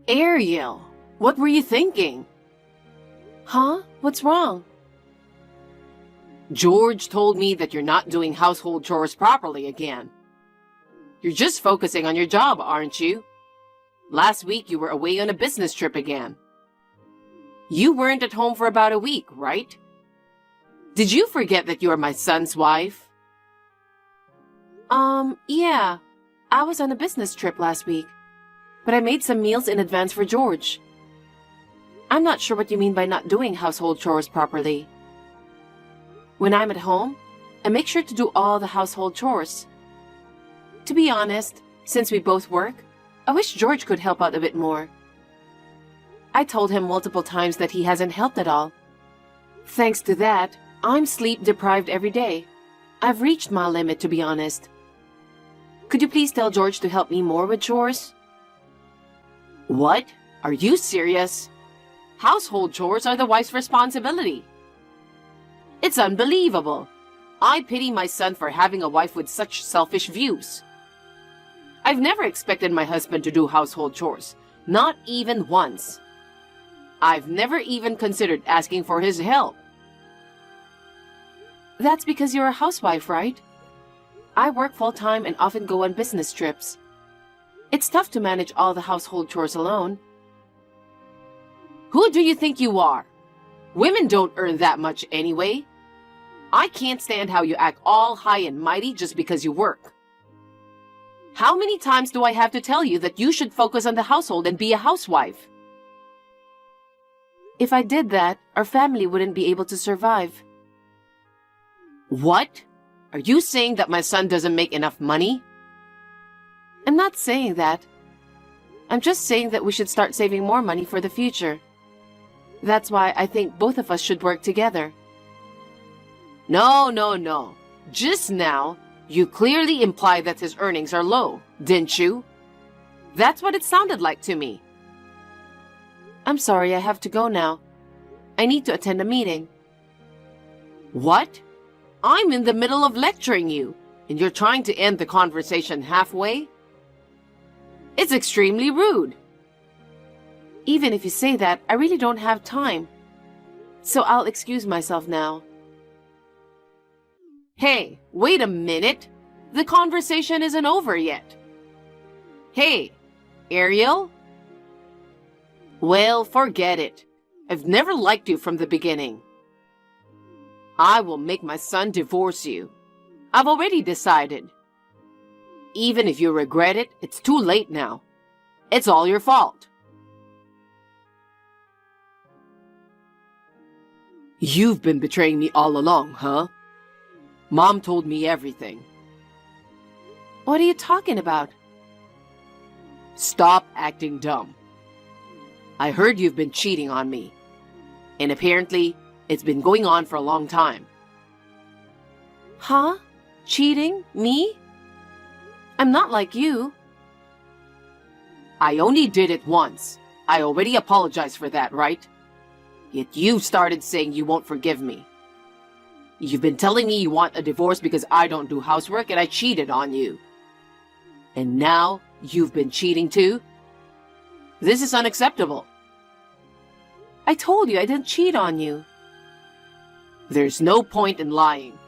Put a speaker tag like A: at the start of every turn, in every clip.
A: Ariel, what were you thinking?
B: Huh? What's wrong?
A: George told me that you're not doing household chores properly again. You're just focusing on your job, aren't you? Last week you were away on a business trip again. You weren't at home for about a week, right? Did you forget that you're my son's wife?
B: Yeah. I was on a business trip last week, but I made some meals in advance for George. I'm not sure what you mean by not doing household chores properly. When I'm at home, I make sure to do all the household chores. To be honest, since we both work, I wish George could help out a bit more. I told him multiple times that he hasn't helped at all. Thanks to that, I'm sleep deprived every day. I've reached my limit, to be honest. Could you please tell George to help me more with chores?
A: What? Are you serious? Household chores are the wife's responsibility. It's unbelievable. I pity my son for having a wife with such selfish views. I've never expected my husband to do household chores, not even once. I've never even considered asking for his help.
B: That's because you're a housewife, right? I work full-time and often go on business trips. It's tough to manage all the household chores alone.
A: Who do you think you are? Women don't earn that much anyway. I can't stand how you act all high and mighty just because you work. How many times do I have to tell you that you should focus on the household and be a housewife?
B: If I did that, our family wouldn't be able to survive.
A: What? Are you saying that my son doesn't make enough money?
B: I'm not saying that. I'm just saying that we should start saving more money for the future. That's why I think both of us should work together.
A: No. Just now, you clearly implied that his earnings are low, didn't you? That's what it sounded like to me.
B: I'm sorry, I have to go now. I need to attend a meeting.
A: What? I'm in the middle of lecturing you, and you're trying to end the conversation halfway? It's extremely rude.
B: Even if you say that, I really don't have time. So I'll excuse myself now.
A: Hey, wait a minute. The conversation isn't over yet. Hey, Ariel? Well, forget it. I've never liked you from the beginning. I will make my son divorce you. I've already decided. Even if you regret it, it's too late now. It's all your fault. You've been betraying me all along, huh? Mom told me everything.
B: What are you talking about?
A: Stop acting dumb. I heard you've been cheating on me. And apparently, it's been going on for a long time.
B: Huh? Cheating? Me? I'm not like you.
A: I only did it once. I already apologized for that, right? Yet you've started saying you won't forgive me. You've been telling me you want a divorce because I don't do housework and I cheated on you. And now you've been cheating too? This is unacceptable.
B: I told you I didn't cheat on you.
A: There's no point in lying.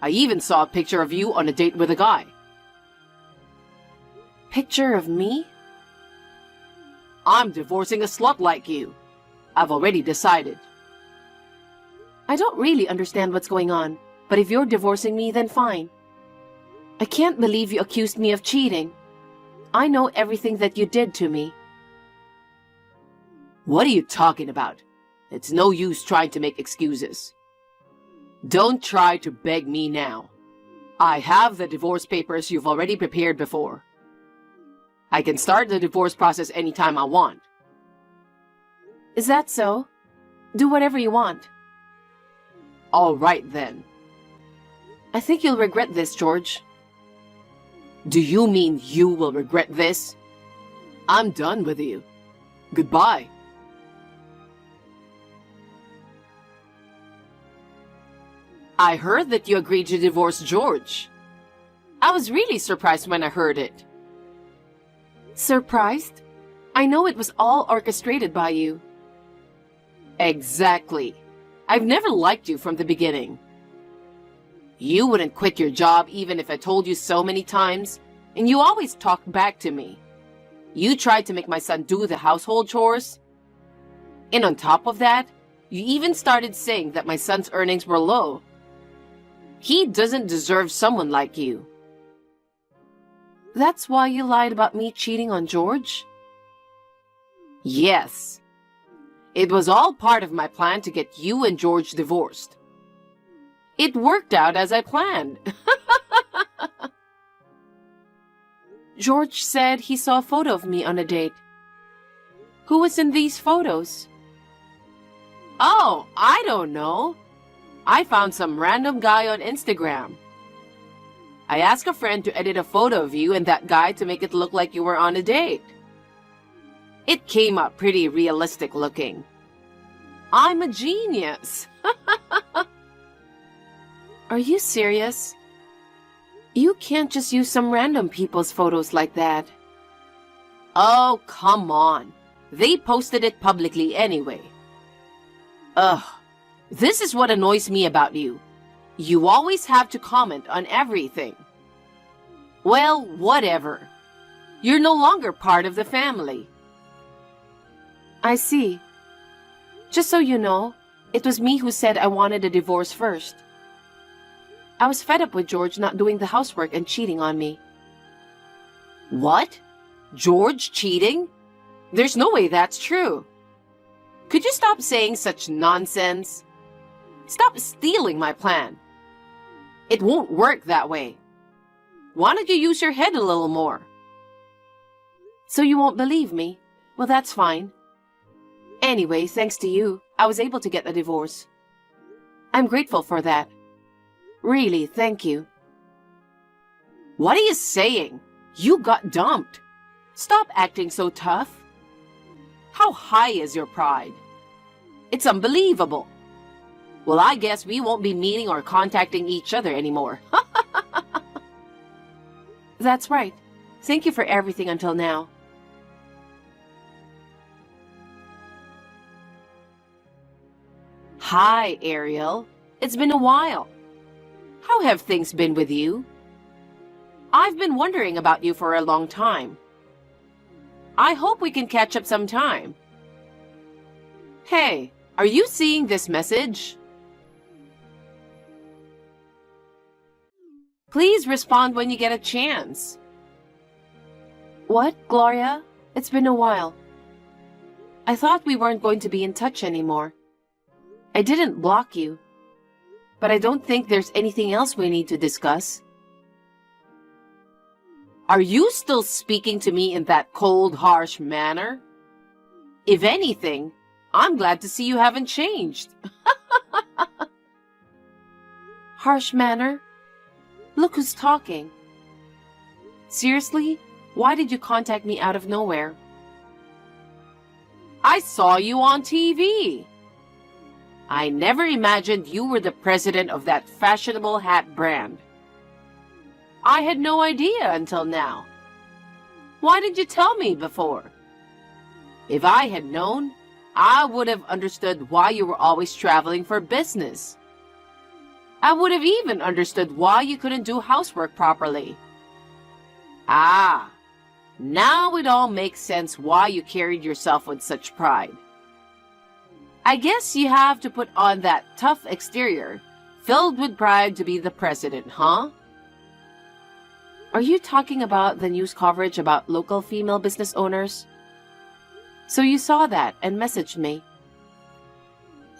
A: I even saw a picture of you on a date with a guy.
B: Picture of me?
A: I'm divorcing a slut like you. I've already decided.
B: I don't really understand what's going on, but if you're divorcing me, then fine. I can't believe you accused me of cheating. I know everything that you did to me.
A: What are you talking about? It's no use trying to make excuses. Don't try to beg me now. I have the divorce papers you've already prepared before. I can start the divorce process anytime I want.
B: Is that so? Do whatever you want.
A: All right then.
B: I think you'll regret this, George.
A: Do you mean you will regret this? I'm done with you. Goodbye. I heard that you agreed to divorce George. I was really surprised when I heard it.
B: Surprised? I know it was all orchestrated by you.
A: Exactly. I've never liked you from the beginning. You wouldn't quit your job even if I told you so many times, and you always talked back to me. You tried to make my son do the household chores. And on top of that, you even started saying that my son's earnings were low. He doesn't deserve someone like you.
B: That's why you lied about me cheating on George?
A: Yes. It was all part of my plan to get you and George divorced. It worked out as I planned.
B: George said he saw a photo of me on a date. Who was in these photos?
A: Oh, I don't know. I found some random guy on Instagram. I asked a friend to edit a photo of you and that guy to make it look like you were on a date. It came up pretty realistic looking. I'm a genius.
B: Are you serious? You can't just use some random people's photos like that.
A: Oh, come on. They posted it publicly anyway. Ugh, this is what annoys me about you. You always have to comment on everything. Well, whatever. You're no longer part of the family.
B: I see. Just so you know, it was me who said I wanted a divorce first. I was fed up with George not doing the housework and cheating on me.
A: What? George cheating? There's no way that's true. Could you stop saying such nonsense? Stop stealing my plan. It won't work that way. Why don't you use your head a little more?
B: So you won't believe me? Well, that's fine. Anyway, thanks to you, I was able to get a divorce. I'm grateful for that. Really, thank you.
A: What are you saying? You got dumped. Stop acting so tough. How high is your pride? It's unbelievable. Well, I guess we won't be meeting or contacting each other anymore.
B: That's right. Thank you for everything until now.
A: Hi, Ariel. It's been a while. How have things been with you? I've been wondering about you for a long time. I hope we can catch up sometime. Hey, are you seeing this message? Please respond when you get a chance.
B: What, Gloria? It's been a while. I thought we weren't going to be in touch anymore. I didn't block you. But I don't think there's anything else we need to discuss.
A: Are you still speaking to me in that cold, harsh manner? If anything, I'm glad to see you haven't changed.
B: Harsh manner? Look who's talking. Seriously? Why did you contact me out of nowhere?
A: I saw you on TV. I never imagined you were the president of that fashionable hat brand. I had no idea until now. Why didn't you tell me before? If I had known, I would have understood why you were always traveling for business. I would have even understood why you couldn't do housework properly. Ah, now it all makes sense why you carried yourself with such pride. I guess you have to put on that tough exterior, filled with pride to be the president, huh?
B: Are you talking about the news coverage about local female business owners? So you saw that and messaged me?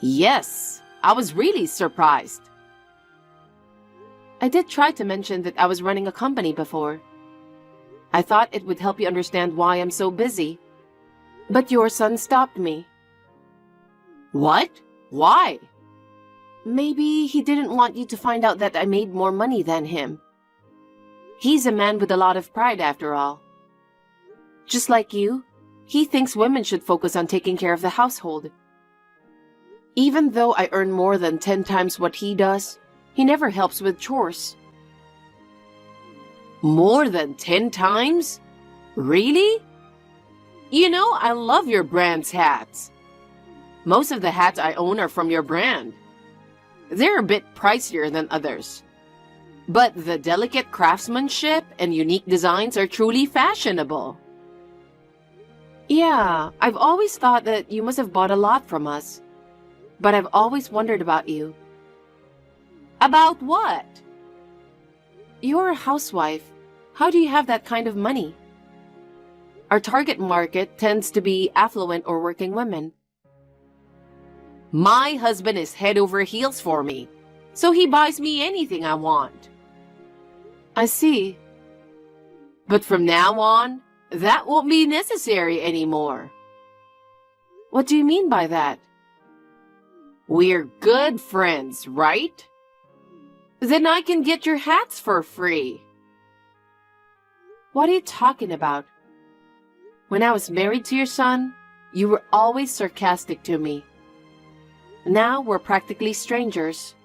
A: Yes, I was really surprised.
B: I did try to mention that I was running a company before. I thought it would help you understand why I'm so busy. But your son stopped me.
A: What? Why?
B: Maybe he didn't want you to find out that I made more money than him. He's a man with a lot of pride after all. Just like you, he thinks women should focus on taking care of the household. Even though I earn more than 10 times what he does, he never helps with chores.
A: More than 10 times? Really? You know, I love your brand's hats. Most of the hats I own are from your brand. They're a bit pricier than others. But the delicate craftsmanship and unique designs are truly fashionable.
B: Yeah, I've always thought that you must have bought a lot from us. But I've always wondered about you.
A: About what?
B: You're a housewife. How do you have that kind of money? Our target market tends to be affluent or working women.
A: My husband is head over heels for me, so he buys me anything I want.
B: I see.
A: But from now on, that won't be necessary anymore.
B: What do you mean by that?
A: We're good friends, right? Then I can get your hats for free.
B: What are you talking about? When I was married to your son, you were always sarcastic to me. Now we're practically strangers.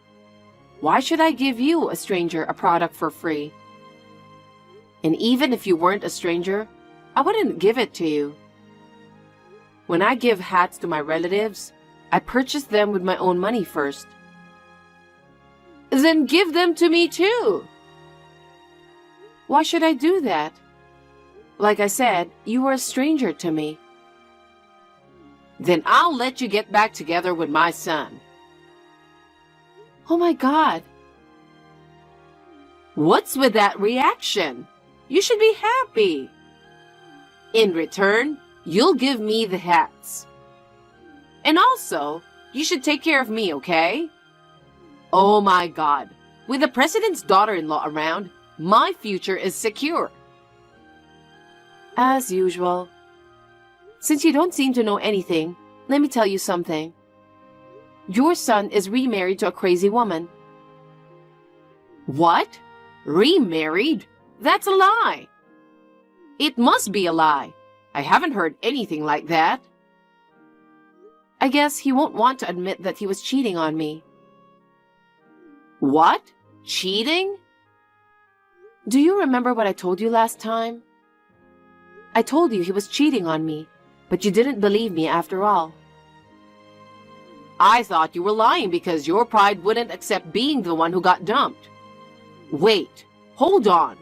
B: Why should I give you, a stranger, a product for free? And even if you weren't a stranger, I wouldn't give it to you. When I give hats to my relatives, I purchase them with my own money first.
A: Then give them to me too.
B: Why should I do that? Like I said, you were a stranger to me.
A: Then I'll let you get back together with my son.
B: Oh my God.
A: What's with that reaction? You should be happy. In return, you'll give me the hats. And also, you should take care of me, okay? Oh my God. With the president's daughter-in-law around, my future is secure.
B: As usual. Since you don't seem to know anything, let me tell you something. Your son is remarried to a crazy woman.
A: What? Remarried? That's a lie. It must be a lie. I haven't heard anything like that.
B: I guess he won't want to admit that he was cheating on me.
A: What? Cheating?
B: Do you remember what I told you last time? I told you he was cheating on me, but you didn't believe me after all.
A: I thought you were lying because your pride wouldn't accept being the one who got dumped. Wait, hold on.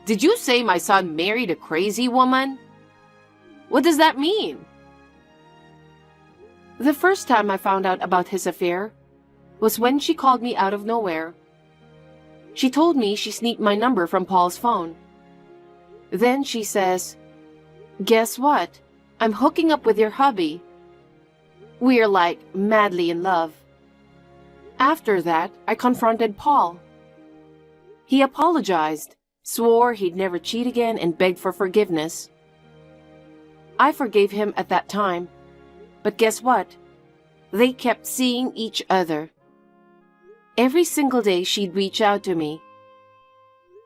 A: Did you say my son married a crazy woman? What does that mean?
B: The first time I found out about his affair was when she called me out of nowhere. She told me she sneaked my number from Paul's phone. Then she says, "Guess what? I'm hooking up with your hubby." We're like madly in love. After that, I confronted Paul. He apologized, swore he'd never cheat again, and begged for forgiveness. I forgave him at that time. But guess what? They kept seeing each other. Every single day she'd reach out to me.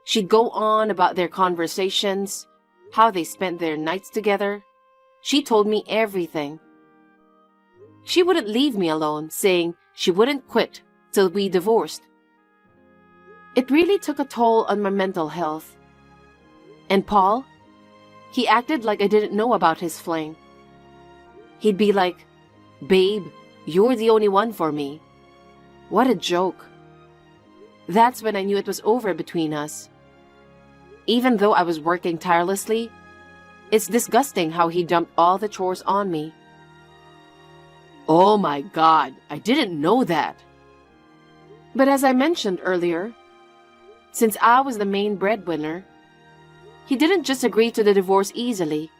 B: She'd go on about their conversations, how they spent their nights together. She told me everything. She wouldn't leave me alone, saying she wouldn't quit till we divorced. It really took a toll on my mental health. And Paul? He acted like I didn't know about his fling. He'd be like, "Babe, you're the only one for me." What a joke. That's when I knew it was over between us. Even though I was working tirelessly, it's disgusting how he dumped all the chores on me.
A: Oh my God, I didn't know that.
B: But as I mentioned earlier, since I was the main breadwinner, he didn't just agree to the divorce easily.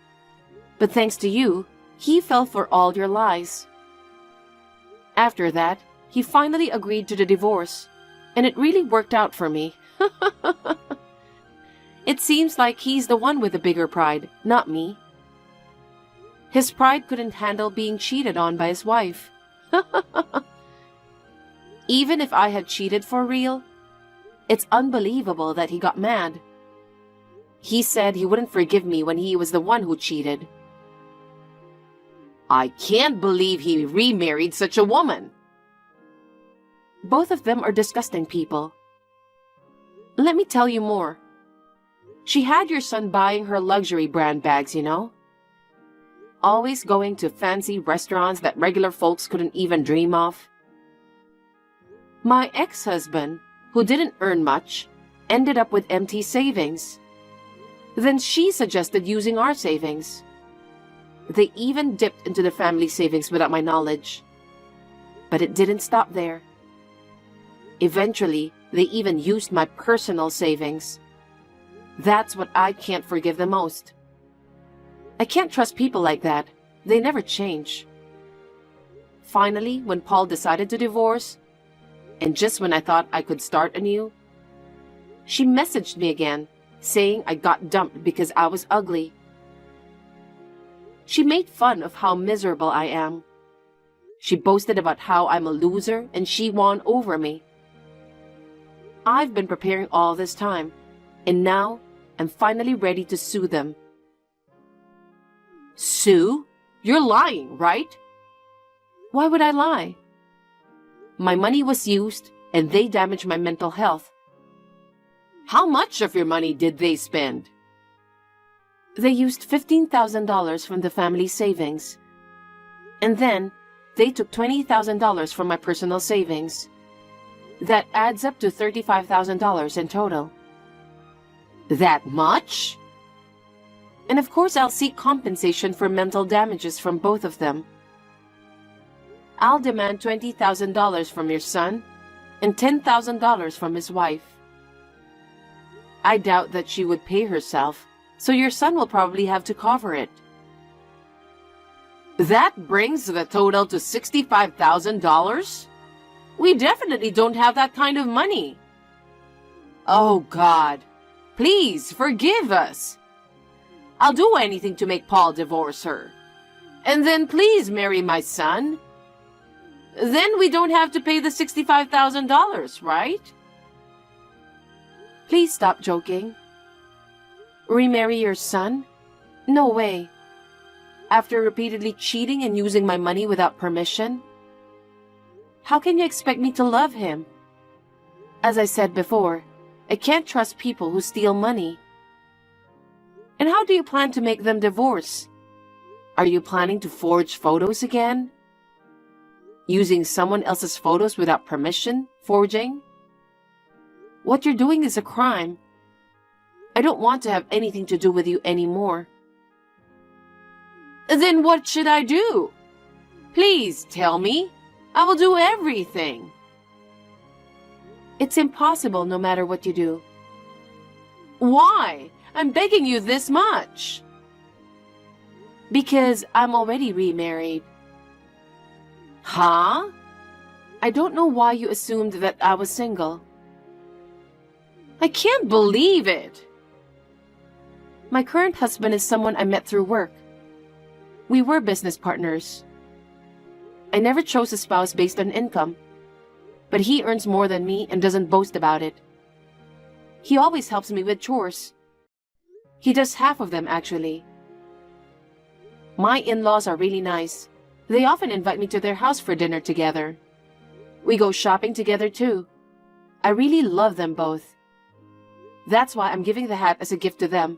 B: But thanks to you, he fell for all your lies. After that, he finally agreed to the divorce, and it really worked out for me. It seems like he's the one with the bigger pride, not me. His pride couldn't handle being cheated on by his wife. Even if I had cheated for real, it's unbelievable that he got mad. He said he wouldn't forgive me when he was the one who cheated.
A: I can't believe he remarried such a woman.
B: Both of them are disgusting people. Let me tell you more. She had your son buying her luxury brand bags, you know? always going to fancy restaurants that regular folks couldn't even dream of. My ex-husband, who didn't earn much, ended up with empty savings. Then she suggested using our savings. They even dipped into the family savings without my knowledge. But it didn't stop there. Eventually, they even used my personal savings. That's what I can't forgive the most. I can't trust people like that. They never change. Finally, when Paul decided to divorce, and just when I thought I could start anew, she messaged me again, saying I got dumped because I was ugly. She made fun of how miserable I am. She boasted about how I'm a loser and she won over me. I've been preparing all this time, and now I'm finally ready to sue them.
A: Sue? You're lying, right?
B: Why would I lie? My money was used, and they damaged my mental health.
A: How much of your money did they spend?
B: They used $15,000 from the family savings. And then, they took $20,000 from my personal savings. That adds up to $35,000 in total.
A: That much?
B: And of course I'll seek compensation for mental damages from both of them. I'll demand $20,000 from your son and $10,000 from his wife. I doubt that she would pay herself, so your son will probably have to cover it.
A: That brings the total to $65,000? We definitely don't have that kind of money. Oh, God. Please forgive us. I'll do anything to make Paul divorce her. And then please marry my son. Then we don't have to pay the $65,000, right?
B: Please stop joking. Remarry your son? No way. After repeatedly cheating and using my money without permission? How can you expect me to love him? As I said before, I can't trust people who steal money. And how do you plan to make them divorce? Are you planning to forge photos again? Using someone else's photos without permission, forging? What you're doing is a crime. I don't want to have anything to do with you anymore.
A: Then what should I do? Please tell me. I will do everything.
B: It's impossible no matter what you do.
A: Why? I'm begging you this much.
B: Because I'm already remarried.
A: Huh?
B: I don't know why you assumed that I was single.
A: I can't believe it.
B: My current husband is someone I met through work. We were business partners. I never chose a spouse based on income, but he earns more than me and doesn't boast about it. He always helps me with chores. He does half of them, actually. My in-laws are really nice. They often invite me to their house for dinner together. We go shopping together too. I really love them both. That's why I'm giving the hat as a gift to them.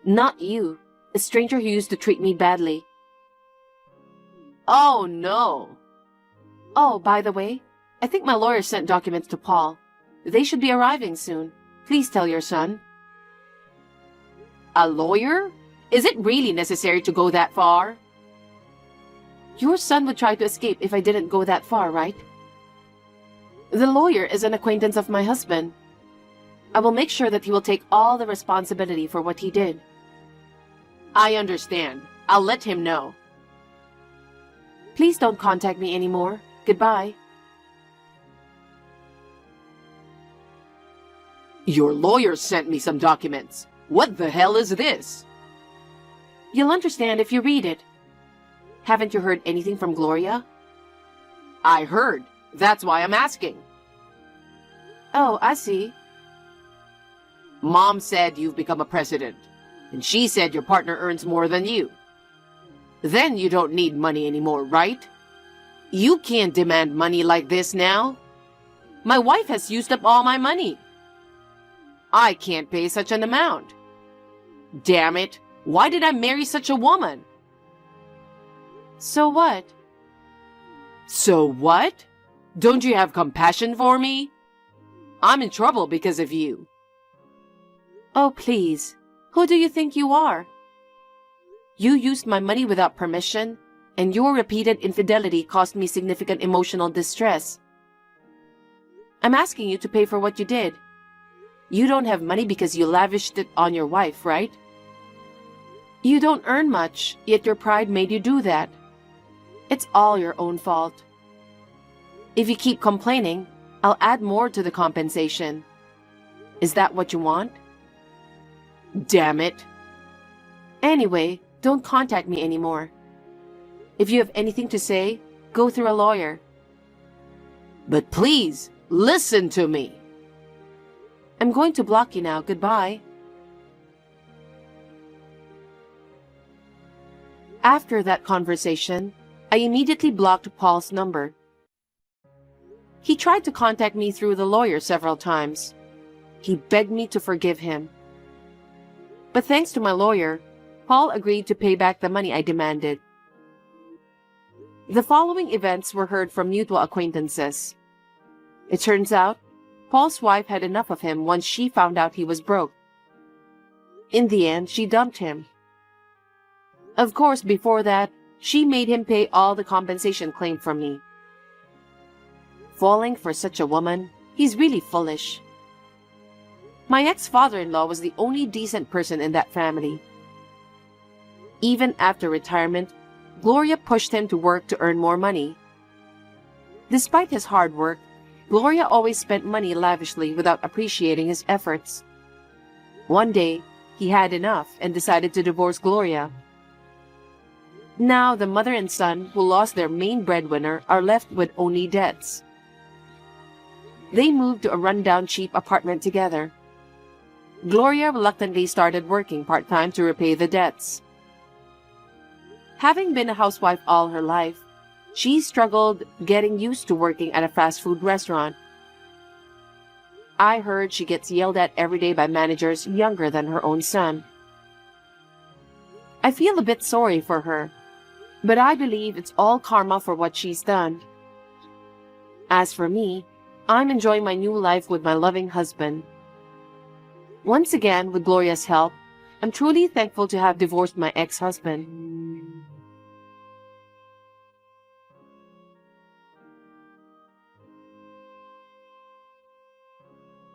B: Not you, a stranger who used to treat me badly.
A: Oh, no.
B: Oh, by the way, I think my lawyer sent documents to Paul. They should be arriving soon. Please tell your son.
A: A lawyer? Is it really necessary to go that far?
B: Your son would try to escape if I didn't go that far, right? The lawyer is an acquaintance of my husband. I will make sure that he will take all the responsibility for what he did.
A: I understand. I'll let him know.
B: Please don't contact me anymore. Goodbye.
A: Your lawyer sent me some documents. What the hell is this?
B: You'll understand if you read it. Haven't you heard anything from Gloria?
A: I heard. That's why I'm asking.
B: Oh, I see.
A: Mom said you've become a president, and she said your partner earns more than you. Then you don't need money anymore, right? You can't demand money like this now. My wife has used up all my money. I can't pay such an amount. Damn it, why did I marry such a woman?
B: So what?
A: So what? Don't you have compassion for me? I'm in trouble because of you.
B: Oh, please. Who do you think you are? You used my money without permission, and your repeated infidelity caused me significant emotional distress. I'm asking you to pay for what you did. You don't have money because you lavished it on your wife, right? You don't earn much, yet your pride made you do that. It's all your own fault. If you keep complaining, I'll add more to the compensation. Is that what you want?
A: Damn it.
B: Anyway, don't contact me anymore. If you have anything to say, go through a lawyer.
A: But please, listen to me.
B: I'm going to block you now. Goodbye. After that conversation, I immediately blocked Paul's number. He tried to contact me through the lawyer several times. He begged me to forgive him. But thanks to my lawyer, Paul agreed to pay back the money I demanded. The following events were heard from mutual acquaintances. It turns out, Paul's wife had enough of him once she found out he was broke. In the end, she dumped him. Of course, before that, she made him pay all the compensation claimed from me. Falling for such a woman, he's really foolish. My ex-father-in-law was the only decent person in that family. Even after retirement, Gloria pushed him to work to earn more money. Despite his hard work, Gloria always spent money lavishly without appreciating his efforts. One day, he had enough and decided to divorce Gloria. Now, the mother and son who lost their main breadwinner are left with only debts. They moved to a rundown cheap apartment together. Gloria reluctantly started working part-time to repay the debts. Having been a housewife all her life, she struggled getting used to working at a fast food restaurant. I heard she gets yelled at every day by managers younger than her own son. I feel a bit sorry for her, but I believe it's all karma for what she's done. As for me, I'm enjoying my new life with my loving husband. Once again, with Gloria's help, I'm truly thankful to have divorced my ex-husband.